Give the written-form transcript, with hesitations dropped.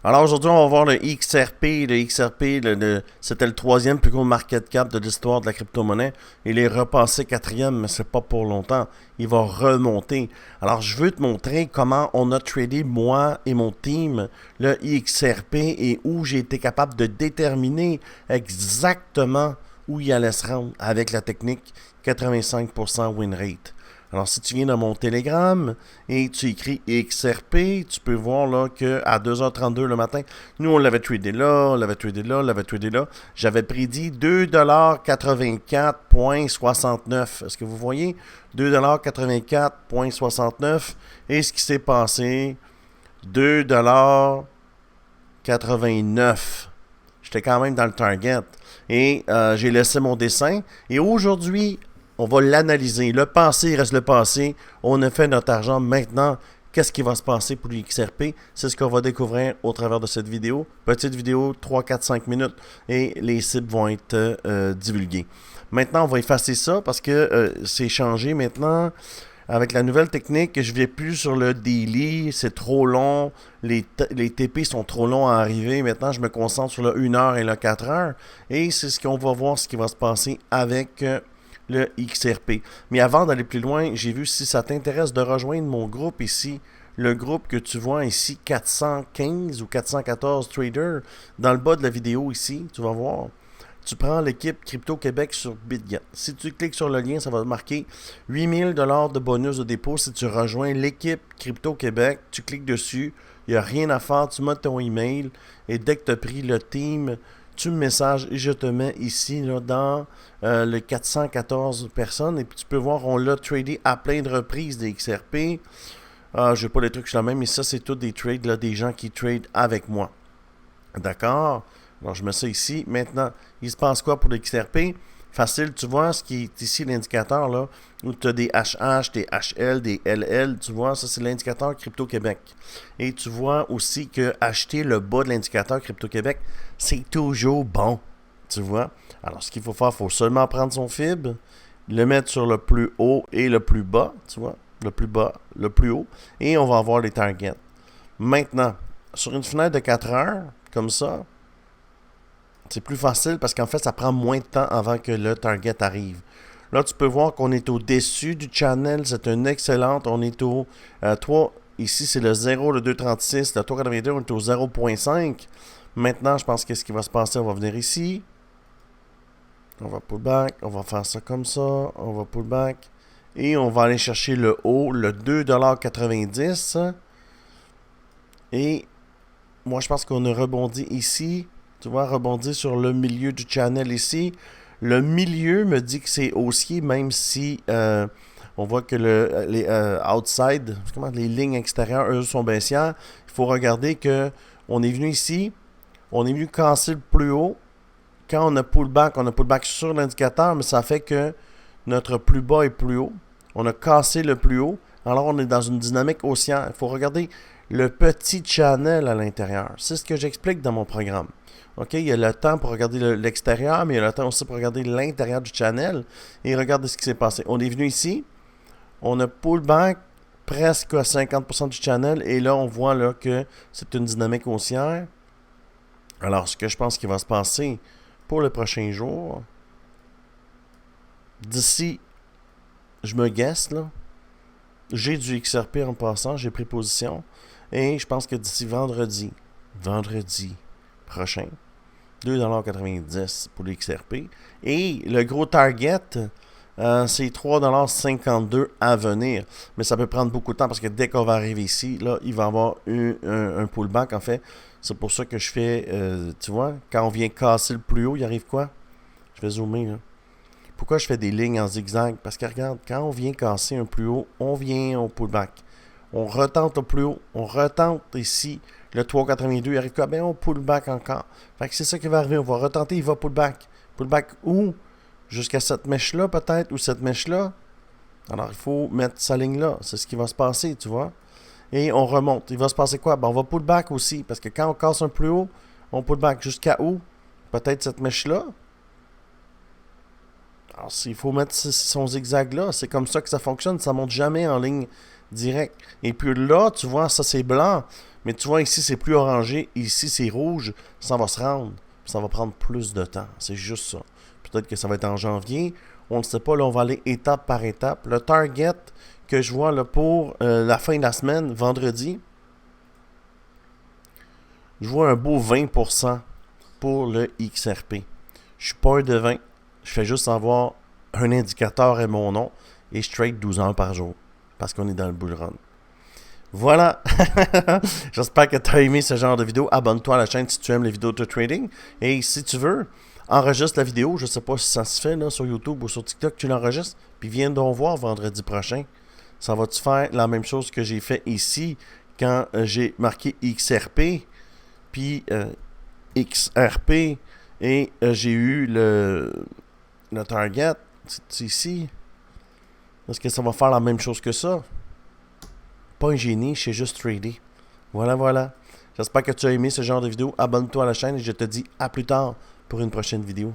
Alors aujourd'hui, on va voir le XRP. Le XRP, c'était le troisième plus gros market cap de l'histoire de la crypto-monnaie. Il est repassé quatrième, mais c'est pas pour longtemps. Il va remonter. Alors je veux te montrer comment on a tradé, moi et mon team, le XRP et où j'ai été capable de déterminer exactement où il allait se rendre avec la technique 85% win rate. Alors, si tu viens dans mon Telegram et tu écris XRP, tu peux voir là qu'à 2h32 le matin, nous, on l'avait tradé là, on l'avait tradé là, on l'avait tradé là. J'avais prédit 2,84,69$. Est-ce que vous voyez? 2,84,69$. Et ce qui s'est passé, 2,89$. J'étais quand même dans le target. Et j'ai laissé mon dessin. Et aujourd'hui, on va l'analyser. Le passé reste le passé. On a fait notre argent. Maintenant, qu'est-ce qui va se passer pour l'XRP? C'est ce qu'on va découvrir au travers de cette vidéo. Petite vidéo, 3, 4, 5 minutes. Et les cibles vont être divulguées. Maintenant, on va effacer ça parce que c'est changé maintenant. Avec la nouvelle technique, je ne vais plus sur le daily, c'est trop long, les TP sont trop longs à arriver. Maintenant, je me concentre sur le 1 heure et le 4 heures. Et c'est ce qu'on va voir, ce qui va se passer avec le XRP. Mais avant d'aller plus loin, j'ai vu si ça t'intéresse de rejoindre mon groupe ici, le groupe que tu vois ici, 415 ou 414 traders, dans le bas de la vidéo ici, tu vas voir. Tu prends l'équipe Crypto Québec sur BitGet. Si tu cliques sur le lien, ça va te marquer 8000 $ de bonus de dépôt si tu rejoins l'équipe Crypto Québec. Tu cliques dessus, il n'y a rien à faire, tu mets ton email et dès que tu as pris le team, tu me messages et je te mets ici là, dans le 414 personnes. Et puis tu peux voir, on l'a tradé à plein de reprises des XRP. Je n'ai pas les trucs sur la même, mais ça, c'est tous des trades, là, des gens qui tradent avec moi. D'accord? Alors, je mets ça ici. Maintenant, il se passe quoi pour le XRP? Facile, tu vois ce qui est ici, l'indicateur, là, où tu as des HH, des HL, des LL, tu vois, ça c'est l'indicateur Crypto-Québec. Et tu vois aussi que acheter le bas de l'indicateur Crypto-Québec, c'est toujours bon, tu vois. Alors, ce qu'il faut faire, il faut seulement prendre son FIB, le mettre sur le plus haut et le plus bas, tu vois, le plus bas, le plus haut, et on va avoir les targets. Maintenant, sur une fenêtre de 4 heures, comme ça, c'est plus facile parce qu'en fait, ça prend moins de temps avant que le target arrive. Là, tu peux voir qu'on est au-dessus du channel. C'est une excellente. On est au 3. Ici, c'est le 0, le 2,36. Le 3,82, on est au 0,5. Maintenant, je pense que ce qui va se passer, on va venir ici. On va pull back. On va faire ça comme ça. On va pull back. Et on va aller chercher le haut, le 2,90$. Et moi, je pense qu'on a rebondi ici. Tu vois, rebondir sur le milieu du channel ici. Le milieu me dit que c'est haussier, même si on voit que les outside, les lignes extérieures, eux, sont baissières. Il faut regarder que on est venu ici, on est venu casser le plus haut. Quand on a pullback sur l'indicateur, mais ça fait que notre plus bas est plus haut. On a cassé le plus haut. Alors, on est dans une dynamique haussière. Il faut regarder le petit channel à l'intérieur. C'est ce que j'explique dans mon programme. OK, il y a le temps pour regarder l'extérieur, mais il y a le temps aussi pour regarder l'intérieur du channel. Et regardez ce qui s'est passé. On est venu ici, on a pullback presque à 50% du channel, et là, on voit là, que c'est une dynamique haussière. Alors, ce que je pense qu'il va se passer pour le prochain jour, d'ici, je me guesse, là, j'ai du XRP en passant, j'ai pris position, et je pense que d'ici vendredi prochain, 2,90$ pour l'XRP. Et le gros target, c'est 3,52$ à venir. Mais ça peut prendre beaucoup de temps parce que dès qu'on va arriver ici, là, il va y avoir un pullback. En fait, c'est pour ça que je fais, tu vois, quand on vient casser le plus haut, il arrive quoi? Je vais zoomer, là. Pourquoi je fais des lignes en zigzag? Parce que regarde, quand on vient casser un plus haut, on vient au pullback. On retente au plus haut. On retente ici le 3,82. Il arrive quoi? Ben, on pullback encore. Fait que c'est ça qui va arriver. On va retenter, il va pullback. Pullback où? Jusqu'à cette mèche-là, peut-être, ou cette mèche-là. Alors, il faut mettre sa ligne-là. C'est ce qui va se passer, tu vois. Et on remonte. Il va se passer quoi? Ben, on va pullback aussi. Parce que quand on casse un plus haut, on pullback jusqu'à où? Peut-être cette mèche-là. Alors, il faut mettre son zigzag là. C'est comme ça que ça fonctionne. Ça ne monte jamais en ligne direct. Et puis là, tu vois, ça c'est blanc, mais tu vois ici c'est plus orangé, ici c'est rouge, ça va se rendre. Ça va prendre plus de temps, c'est juste ça. Peut-être que ça va être en janvier, on ne sait pas, là on va aller étape par étape. Le target que je vois là, pour la fin de la semaine, vendredi, je vois un beau 20% pour le XRP. Je suis pas un devin, je fais juste avoir un indicateur et mon nom, et je trade 12 heures par jour, parce qu'on est dans le bull run. Voilà, j'espère que tu as aimé ce genre de vidéo. Abonne-toi à la chaîne si tu aimes les vidéos de trading. Et si tu veux, enregistre la vidéo. Je ne sais pas si ça se fait là, sur YouTube ou sur TikTok, tu l'enregistres. Puis viens donc voir vendredi prochain. Ça va-tu faire la même chose que j'ai fait ici quand j'ai marqué XRP, puis XRP, et j'ai eu le target. C'est ici. Est-ce que ça va faire la même chose que ça? Pas un génie, je sais juste trader. Voilà, voilà. J'espère que tu as aimé ce genre de vidéo. Abonne-toi à la chaîne et je te dis à plus tard pour une prochaine vidéo.